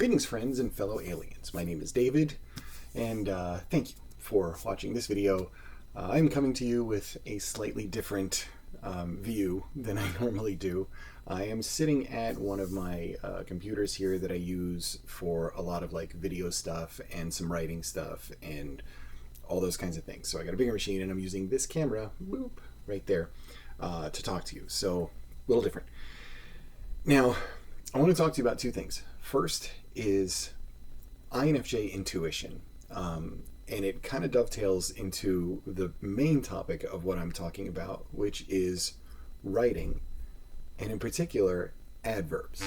Greetings, friends and fellow aliens. My name is David, and thank you for watching this video. I'm coming to you with a slightly different view than I normally do. I am sitting at one of my computers here that I use for a lot of like video stuff and some writing stuff and all those kinds of things. So I got a bigger machine and I'm using this camera, boop, right there, to talk to you. So a little different. Now, I want to talk to you about two things. First is infj intuition, and it kind of dovetails into the main topic of what I'm talking about, which is writing, and in particular, adverbs.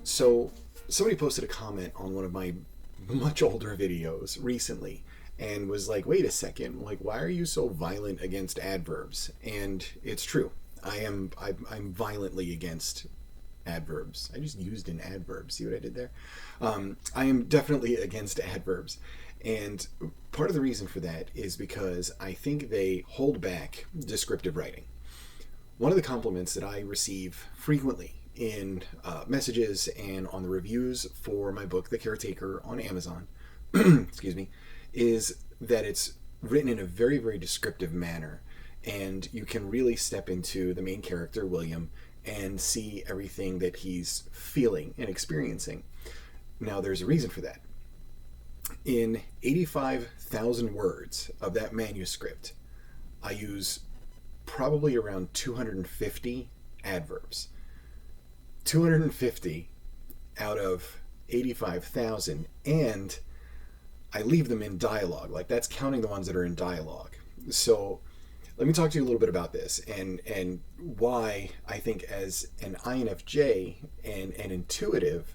So somebody posted a comment on one of my much older videos recently and was like, wait a second, like, why are you so violent against adverbs? And it's true. I'm violently against adverbs. I just used an adverb. See what I did there? I am definitely against adverbs. And part of the reason for that is because I think they hold back descriptive writing. One of the compliments that I receive frequently in messages and on the reviews for my book, The Caretaker, on Amazon, excuse me, is that it's written in a very, very descriptive manner, and you can really step into the main character, William, and see everything that he's feeling and experiencing. Now, there's a reason for that. In 85,000 words of that manuscript, I use probably around 250 adverbs. 250 out of 85,000, and I leave them in dialogue. Like, that's counting the ones that are in dialogue. So let me talk to you a little bit about this and why I think as an INFJ and an intuitive,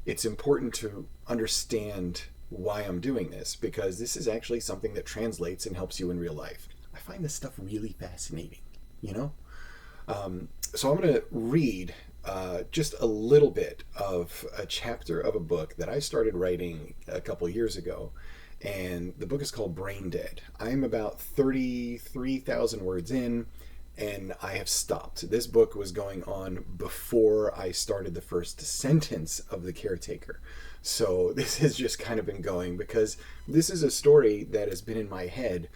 it's important to understand why I'm doing this, because this is actually something that translates and helps you in real life. I find this stuff really fascinating, you know? So I'm going to read just a little bit of a chapter of a book that I started writing a couple years ago, and the book is called Brain Dead. I'm about 33,000 words in, and I have stopped. This book was going on before I started the first sentence of The Caretaker. So this has just kind of been going, because this is a story that has been in my head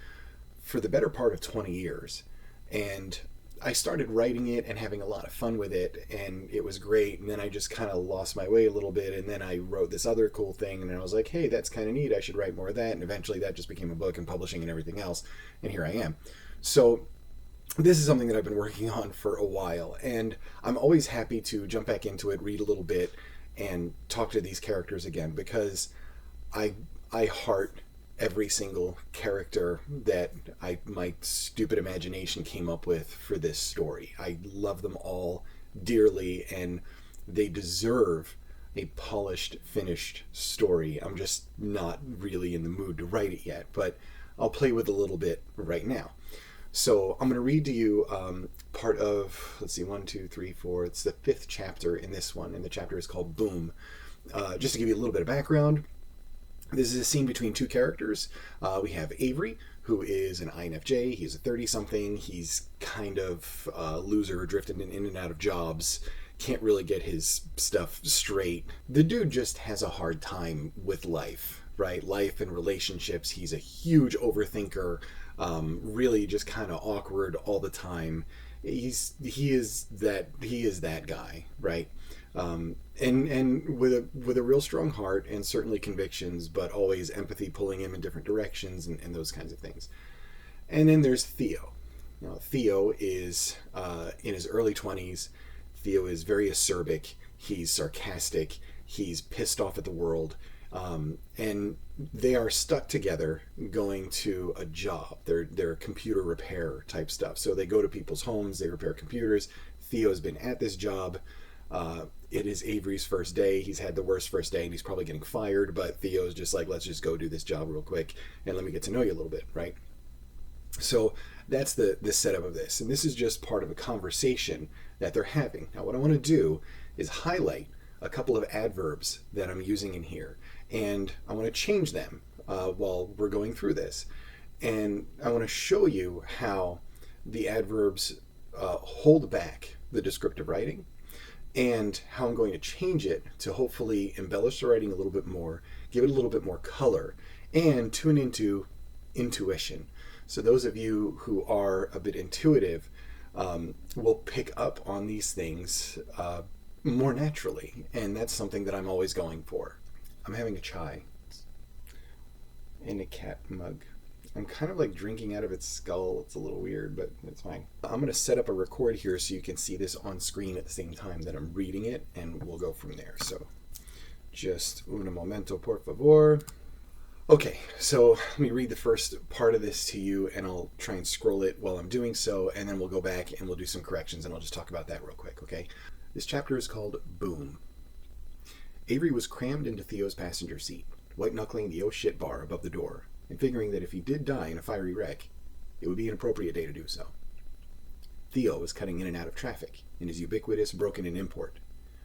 for the better part of 20 years. And I started writing it and having a lot of fun with it, and it was great. And then I just kind of lost my way a little bit, and then I wrote this other cool thing, and I was like, hey, that's kind of neat. I should write more of that. And eventually that just became a book and publishing and everything else. And here I am. So this is something that I've been working on for a while, and I'm always happy to jump back into it, read a little bit, and talk to these characters again, because I heart every single character that my stupid imagination came up with for this story. I love them all dearly, and they deserve a polished, finished story. I'm just not really in the mood to write it yet, but I'll play with a little bit right now. So I'm going to read to you part of, let's see, 1, 2, 3, 4. It's the 5th chapter in this one, and the chapter is called Boom. Just to give you a little bit of background, this is a scene between two characters. We have Avery, who is an INFJ. He's a 30-something. He's kind of a loser, drifting in and out of jobs. Can't really get his stuff straight. The dude just has a hard time with life, right? Life and relationships. He's a huge overthinker, really just kind of awkward all the time. He is that guy, right? And with a real strong heart and certainly convictions, but always empathy pulling him in different directions and those kinds of things. And then there's Theo. Now, Theo is in his early 20s. Theo is very acerbic. He's sarcastic. He's pissed off at the world. And they are stuck together going to a job. They're computer repair type stuff. So they go to people's homes, they repair computers. Theo's been at this job. It is Avery's first day. He's had the worst first day, and he's probably getting fired, but Theo's just like, let's just go do this job real quick and let me get to know you a little bit, right? So that's the setup of this. And this is just part of a conversation that they're having. Now, what I want to do is highlight a couple of adverbs that I'm using in here, and I want to change them while we're going through this. And I want to show you how the adverbs hold back the descriptive writing, and how I'm going to change it to hopefully embellish the writing a little bit more, give it a little bit more color, and tune into intuition. So those of you who are a bit intuitive will pick up on these things more naturally, and that's something that I'm always going for. I'm having a chai in a cat mug. I'm kind of like drinking out of its skull. It's a little weird, but it's fine. I'm going to set up a record here so you can see this on screen at the same time that I'm reading it, and we'll go from there. So just un momento, por favor. Okay, so let me read the first part of this to you, and I'll try and scroll it while I'm doing so, and then we'll go back and we'll do some corrections, and I'll just talk about that real quick, okay? This chapter is called Boom. Avery was crammed into Theo's passenger seat, white-knuckling the oh shit bar above the door, and figuring that if he did die in a fiery wreck, it would be an appropriate day to do so. Theo was cutting in and out of traffic in his ubiquitous broken-in import.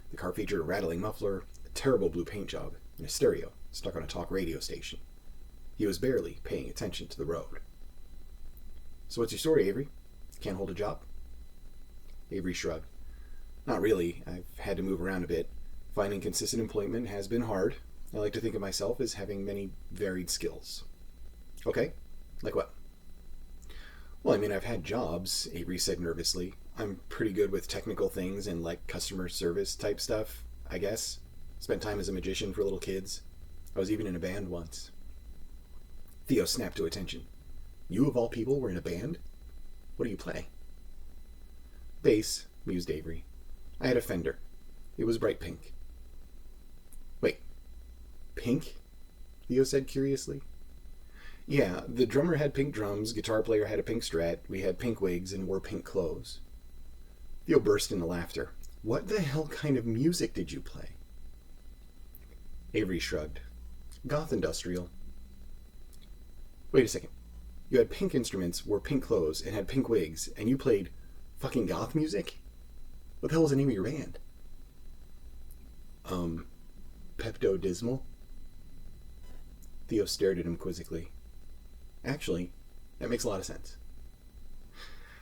The car featured a rattling muffler, a terrible blue paint job, and a stereo stuck on a talk radio station. He was barely paying attention to the road. So what's your story, Avery? Can't hold a job? Avery shrugged. Not really. I've had to move around a bit. Finding consistent employment has been hard. I like to think of myself as having many varied skills. Okay, like what? Well, I mean, I've had jobs, Avery said nervously. I'm pretty good with technical things and like customer service type stuff, I guess. Spent time as a magician for little kids. I was even in a band once. Theo snapped to attention. You of all people were in a band? What do you play? Bass, mused Avery. I had a Fender. It was bright pink. Wait, pink? Theo said curiously. Yeah, the drummer had pink drums, guitar player had a pink Strat, we had pink wigs and wore pink clothes. Theo burst into laughter. What the hell kind of music did you play? Avery shrugged. Goth industrial. Wait a second. You had pink instruments, wore pink clothes, and had pink wigs, and you played fucking goth music? What the hell was the name of your band? Pepto-Dismal? Theo stared at him quizzically. Actually, that makes a lot of sense.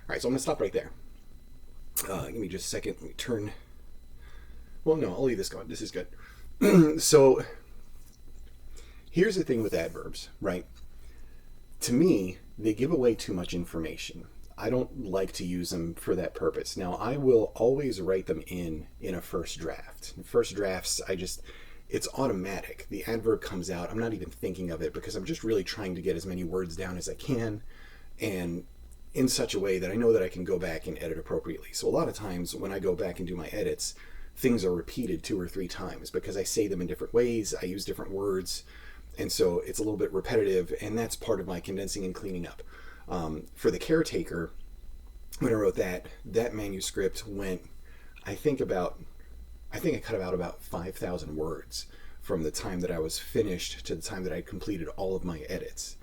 Alright, so I'm going to stop right there. Give me just a second. Let me turn... Well, no, I'll leave this going. This is good. So, here's the thing with adverbs, right? To me, they give away too much information. I don't like to use them for that purpose. Now, I will always write them in a first draft. In first drafts, it's automatic. The adverb comes out. I'm not even thinking of it because I'm just really trying to get as many words down as I can, and in such a way that I know that I can go back and edit appropriately. So a lot of times when I go back and do my edits, things are repeated 2 or 3 times because I say them in different ways, I use different words, and so it's a little bit repetitive, and that's part of my condensing and cleaning up. For the caretaker, when I wrote that manuscript went, I think I cut out about 5,000 words from the time that I was finished to the time that I completed all of my edits.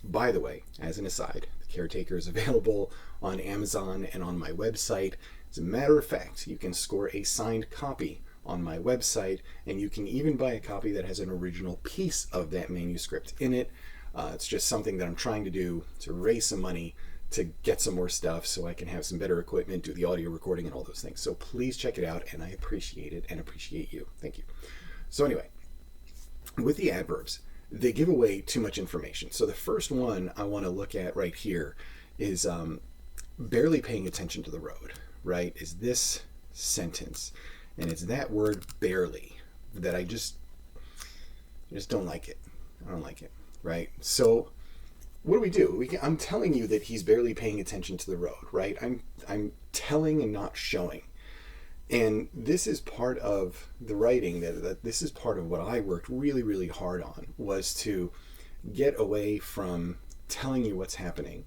By the way, as an aside, the caretaker is available on Amazon and on my website. As a matter of fact, you can score a signed copy on my website, and you can even buy a copy that has an original piece of that manuscript in it. It's just something that I'm trying to do to raise some money to get some more stuff so I can have some better equipment, do the audio recording and all those things. So please check it out, and I appreciate it and appreciate you. Thank you. So anyway, with the adverbs, they give away too much information. So the first one I want to look at right here is barely paying attention to the road, right? Is this sentence. And it's that word barely that I just don't like it. I don't like it, right? So what do? I'm telling you that he's barely paying attention to the road, right? I'm telling and not showing. And this is part of the writing, that this is part of what I worked really, really hard on, was to get away from telling you what's happening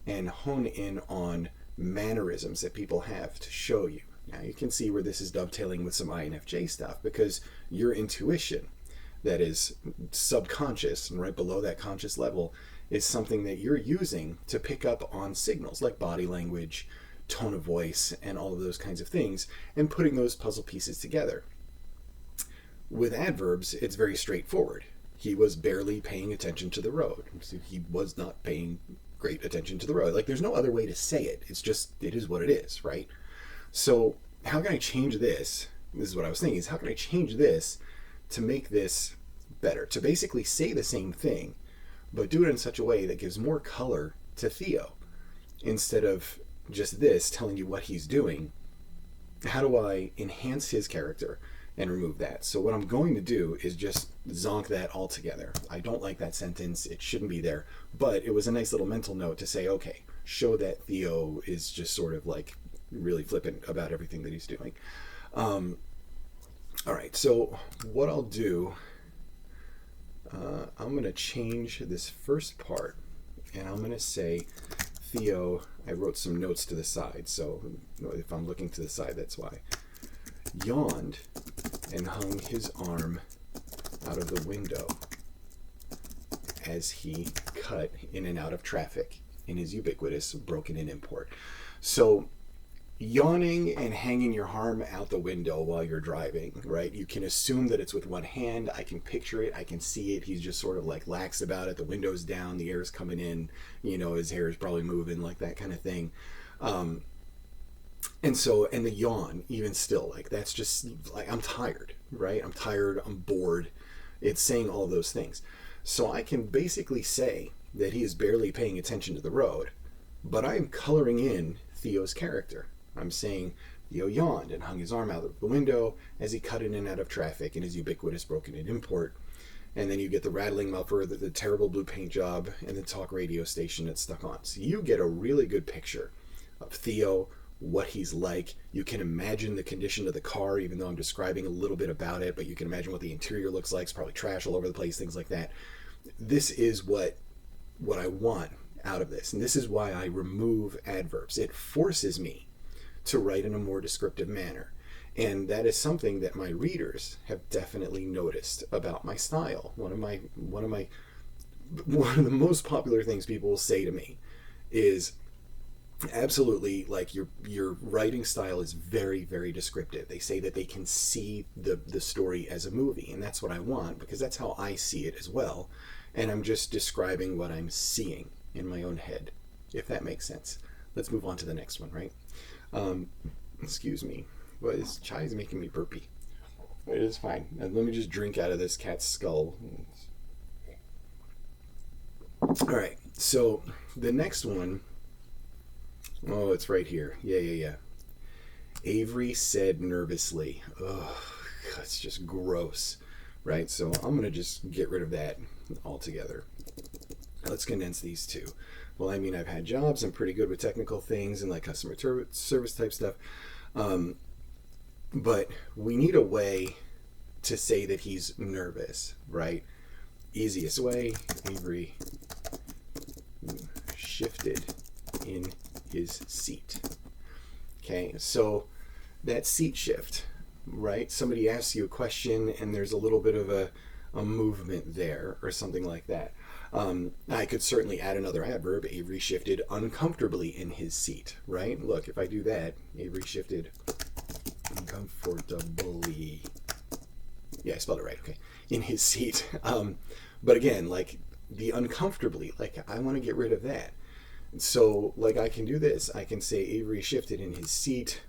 and hone in on mannerisms that people have to show you. Now you can see where this is dovetailing with some infj stuff, because your intuition that is subconscious and right below that conscious level is something that you're using to pick up on signals like body language, tone of voice, and all of those kinds of things, and putting those puzzle pieces together. With adverbs, it's very straightforward. he was barely paying attention to the road. So he was not paying great attention to the road. Like, there's no other way to say it. It's just, it is what it is, right? So how can I change this? This is what I was thinking, is how can I change this to make this better? To basically say the same thing, but do it in such a way that gives more color to Theo. Instead of just this telling you what he's doing, how do I enhance his character and remove that? So what I'm going to do is just zonk that altogether. I don't like that sentence. It shouldn't be there. But it was a nice little mental note to say, okay, show that Theo is just sort of like really flippant about everything that he's doing. All right, so what I'll do, I'm going to change this first part, and I'm going to say, Theo, I wrote some notes to the side, so if I'm looking to the side, that's why. Yawned and hung his arm out of the window as he cut in and out of traffic in his ubiquitous broken-in import. So yawning and hanging your arm out the window while you're driving, right? You can assume that it's with one hand. I can picture it. I can see it. He's just sort of like lax about it. The window's down. The air's coming in. You know, his hair is probably moving, like that kind of thing. And the yawn, even still, like that's just like, I'm tired, right? I'm tired. I'm bored. It's saying all those things. So I can basically say that he is barely paying attention to the road, but I am coloring in Theo's character. I'm saying Theo yawned and hung his arm out of the window as he cut in and out of traffic in his ubiquitous broken-in import. And then you get the rattling muffler, the terrible blue paint job, and the talk radio station that's stuck on. So you get a really good picture of Theo, what he's like. You can imagine the condition of the car, even though I'm describing a little bit about it, but you can imagine what the interior looks like. It's probably trash all over the place, things like that. This is what I want out of this. And this is why I remove adverbs. It forces me to write in a more descriptive manner. And that is something that my readers have definitely noticed about my style. One of the most popular things people will say to me is, absolutely, like your writing style is very, very descriptive. They say that they can see the story as a movie, and that's what I want, because that's how I see it as well. And I'm just describing what I'm seeing in my own head, if that makes sense. Let's move on to the next one, right? Excuse me. Well, this chai is making me burpy. It is fine. Let me just drink out of this cat's skull. All right. So the next one, oh, it's right here. Yeah. Avery said nervously. Oh, that's just gross, right? So I'm going to just get rid of that altogether. Let's condense these two. Well, I mean, I've had jobs. I'm pretty good with technical things and like customer service type stuff. But we need a way to say that he's nervous, right? Easiest way, Avery shifted in his seat. Okay, so that seat shift, right? Somebody asks you a question and there's a little bit of a movement there or something like that. I could certainly add another adverb. Avery shifted uncomfortably in his seat, right? Look, if I do that, Avery shifted uncomfortably. Yeah, I spelled it right. Okay, in his seat. But again, like the uncomfortably, like I want to get rid of that. So, like I can do this. I can say Avery shifted in his seat,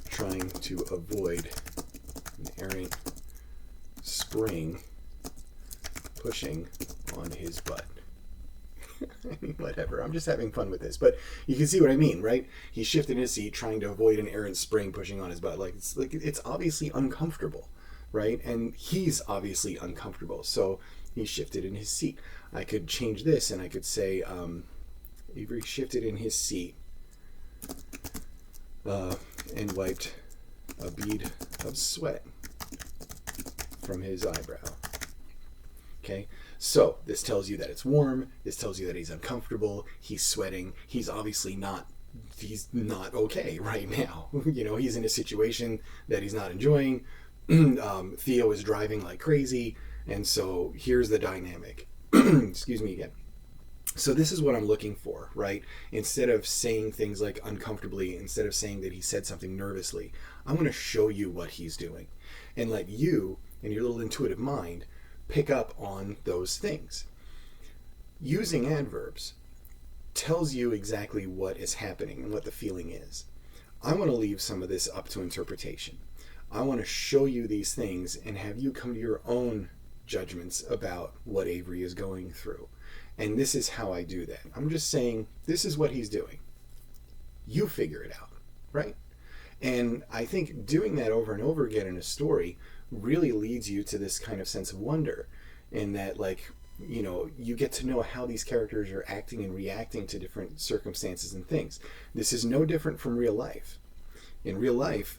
trying to avoid an errant spring pushing on his butt. I mean, whatever. I'm just having fun with this, but you can see what I mean, right? He shifted in his seat, trying to avoid an errant spring pushing on his butt. Like it's obviously uncomfortable, right? And he's obviously uncomfortable, so he shifted in his seat. I could change this, and I could say, Avery shifted in his seat and wiped a bead of sweat from his eyebrow. Okay, so this tells you that it's warm. This tells you that he's uncomfortable. He's sweating. He's obviously not okay right now. You know, he's in a situation that he's not enjoying. Theo is driving like crazy. And so here's the dynamic. Excuse me again. So this is what I'm looking for, right? Instead of saying things like uncomfortably, instead of saying that he said something nervously, I want to show you what he's doing and let you and your little intuitive mind pick up on those things. Using adverbs tells you exactly what is happening and what the feeling is. I want to leave some of this up to interpretation. I want to show you these things and have you come to your own judgments about what Avery is going through. And this is how I do that. I'm just saying, this is what he's doing. You figure it out, right? And I think doing that over and over again in a story really leads you to this kind of sense of wonder, in that, like, you know, you get to know how these characters are acting and reacting to different circumstances and things. This is no different from real life. In real life,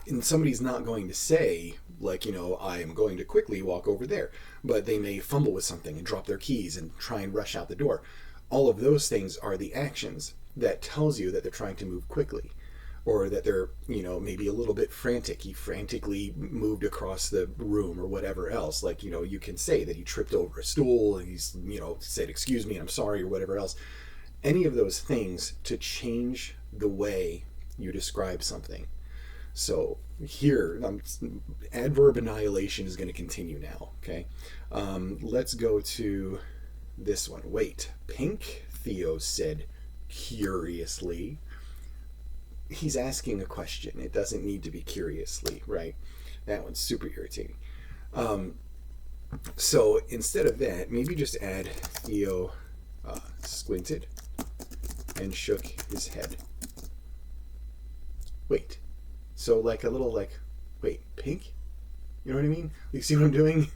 and somebody's not going to say, like, you know, I am going to quickly walk over there, but they may fumble with something and drop their keys and try and rush out the door. All of those things are the actions that tells you that they're trying to move quickly, or that they're, you know, maybe a little bit frantic. He frantically moved across the room or whatever else. Like, you know, you can say that he tripped over a stool and he's, you know, said, excuse me, I'm sorry, or whatever else. Any of those things to change the way you describe something. So here, adverb annihilation is going to continue now, okay? Let's go to this one. Wait, pink, Theo said curiously. He's asking a question. It doesn't need to be curiously, right? That one's super irritating. So instead of that, maybe just add Theo squinted and shook his head. Wait. So like a little like, wait, pink? You know what I mean? You see what I'm doing?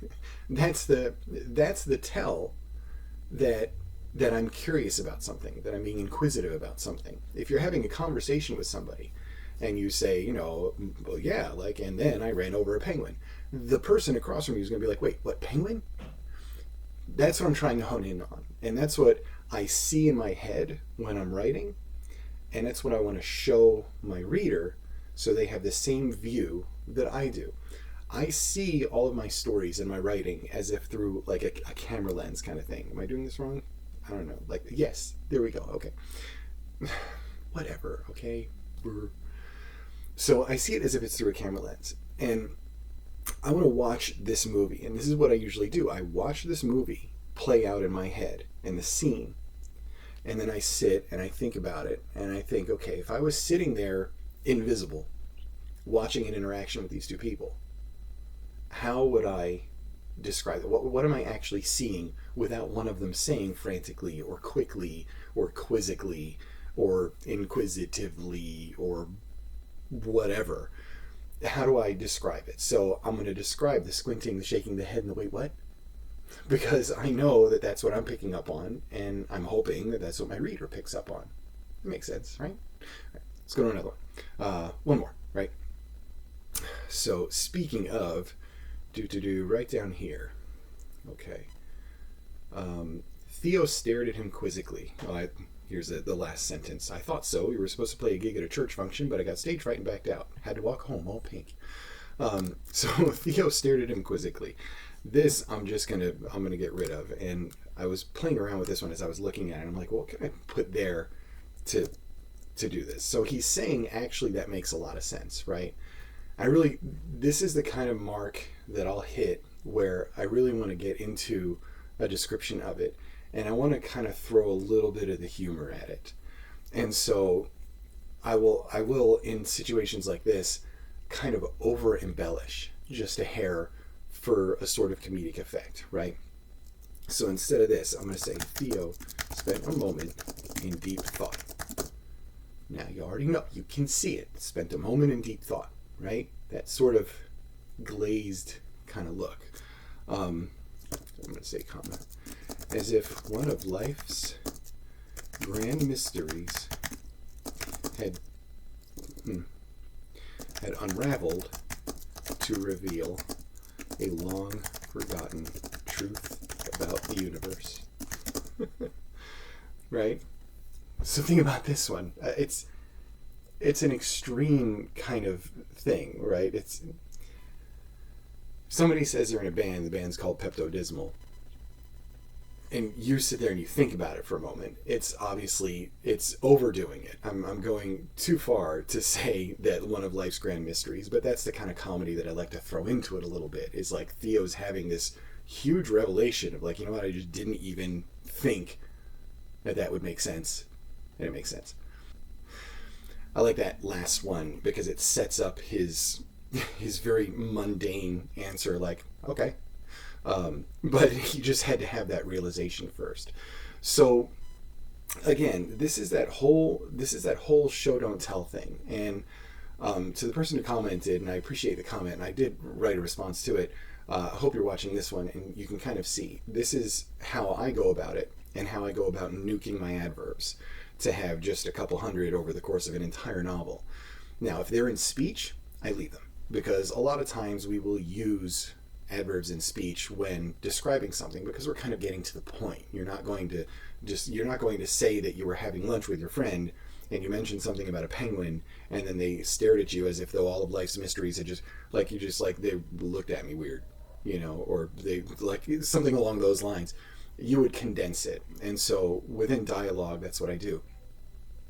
That's the tell that I'm curious about something, that I'm being inquisitive about something. If you're having a conversation with somebody and you say, you know, well, yeah, like, and then I ran over a penguin, the person across from you is going to be like, wait, what, penguin? That's what I'm trying to hone in on. And that's what I see in my head when I'm writing. And that's what I want to show my reader, so they have the same view that I do. I see all of my stories and my writing as if through like a camera lens kind of thing. Am I doing this wrong? I don't know. Like, yes, there we go. Okay. Whatever, okay? So I see it as if it's through a camera lens. And I want to watch this movie. And this is what I usually do. I watch this movie play out in my head and the scene. And then I sit and I think about it. And I think, okay, if I was sitting there invisible, watching an interaction with these two people, how would I describe it? What am I actually seeing without one of them saying frantically or quickly or quizzically or inquisitively or whatever? How do I describe it? So I'm going to describe the squinting, the shaking the head, and the wait, what? Because I know that that's what I'm picking up on, and I'm hoping that that's what my reader picks up on. It makes sense, right? Let's go to another one. One more, right? So speaking of, right down here. Okay. Theo stared at him quizzically. Here's the last sentence. I thought so. We were supposed to play a gig at a church function, but I got stage fright and backed out. Had to walk home all pink. So Theo stared at him quizzically. This I'm gonna get rid of. And I was playing around with this one as I was looking at it. I'm like, well, what can I put there to do this? So he's saying, actually, that makes a lot of sense, right? This is the kind of mark that I'll hit where I really want to get into a description of it, and I want to kind of throw a little bit of the humor at it. And so I will in situations like this kind of over embellish just a hair for a sort of comedic effect, right? So instead of this, I'm going to say Theo spent a moment in deep thought. Now you already know, you can see it. Spent a moment in deep thought, right? That sort of glazed kind of look. I'm going to say comma. As if one of life's grand mysteries had unraveled to reveal a long forgotten truth about the universe. Right? So think about this one. It's an extreme kind of thing, right? It's somebody says they're in a band. The band's called Pepto-Dismal, and you sit there and you think about it for a moment, it's overdoing it. I'm going too far to say that one of life's grand mysteries, but that's the kind of comedy that I like to throw into it a little bit, is like Theo's having this huge revelation of like, you know what, I just didn't even think that would make sense, and it makes sense. I like that last one because it sets up his very mundane answer, like, okay. But he just had to have that realization first. So again, this is that whole show don't tell thing. And to the person who commented, and I appreciate the comment, and I did write a response to it. I hope you're watching this one and you can kind of see this is how I go about it, and how I go about nuking my adverbs to have just a couple hundred over the course of an entire novel. Now, if they're in speech, I leave them, because a lot of times we will use adverbs in speech when describing something, because we're kind of getting to the point. You're not going to say that you were having lunch with your friend and you mentioned something about a penguin, and then they stared at you as if though all of life's mysteries had they looked at me weird, or they like something along those lines. You would condense it. And so within dialogue, that's what I do.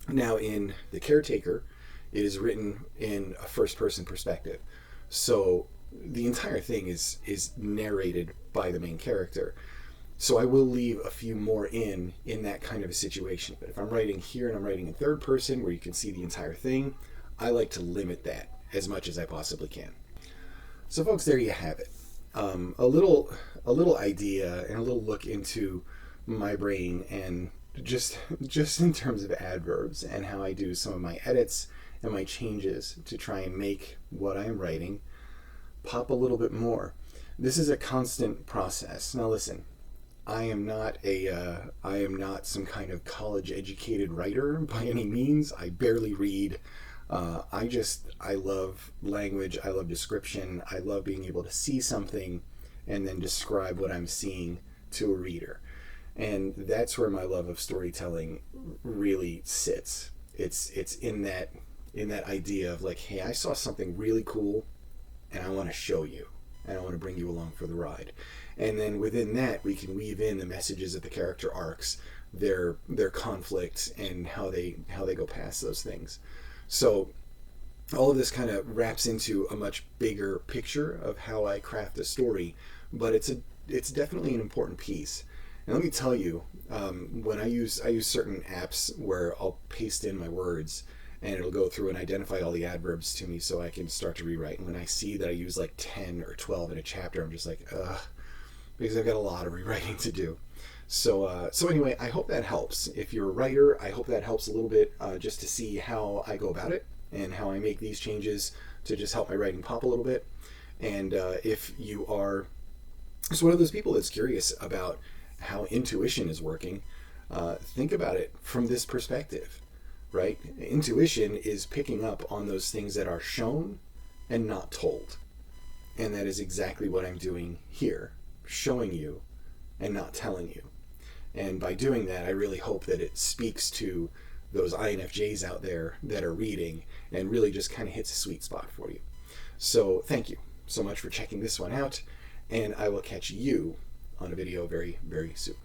Now in The Caretaker, it is written in a first person perspective. So the entire thing is narrated by the main character. So I will leave a few more in that kind of a situation. But if I'm writing here and I'm writing in third person where you can see the entire thing, I like to limit that as much as I possibly can. So folks, there you have it. A little idea and a little look into my brain, and just in terms of adverbs and how I do some of my edits and my changes to try and make what I am writing pop a little bit more. This is a constant process. Now listen, I am not some kind of college educated writer by any means. I barely read. I love language. I love description. I love being able to see something and then describe what I'm seeing to a reader. And that's where my love of storytelling really sits. It's in that idea of like, hey, I saw something really cool and I want to show you, and I want to bring you along for the ride. And then within that, we can weave in the messages of the character arcs, their conflicts, and how they go past those things. So all of this kind of wraps into a much bigger picture of how I craft a story, but it's definitely an important piece. And let me tell you, when I use certain apps where I'll paste in my words and it'll go through and identify all the adverbs to me so I can start to rewrite. And when I see that I use like 10 or 12 in a chapter, I'm just like, ugh, because I've got a lot of rewriting to do. So anyway, I hope that helps. If you're a writer, I hope that helps a little bit, just to see how I go about it and how I make these changes to just help my writing pop a little bit. And if you are just one of those people that's curious about how intuition is working, think about it from this perspective, right? Intuition is picking up on those things that are shown and not told. And that is exactly what I'm doing here, showing you and not telling you. And by doing that, I really hope that it speaks to those INFJs out there that are reading and really just kind of hits a sweet spot for you. So thank you so much for checking this one out, and I will catch you on a video very, very soon.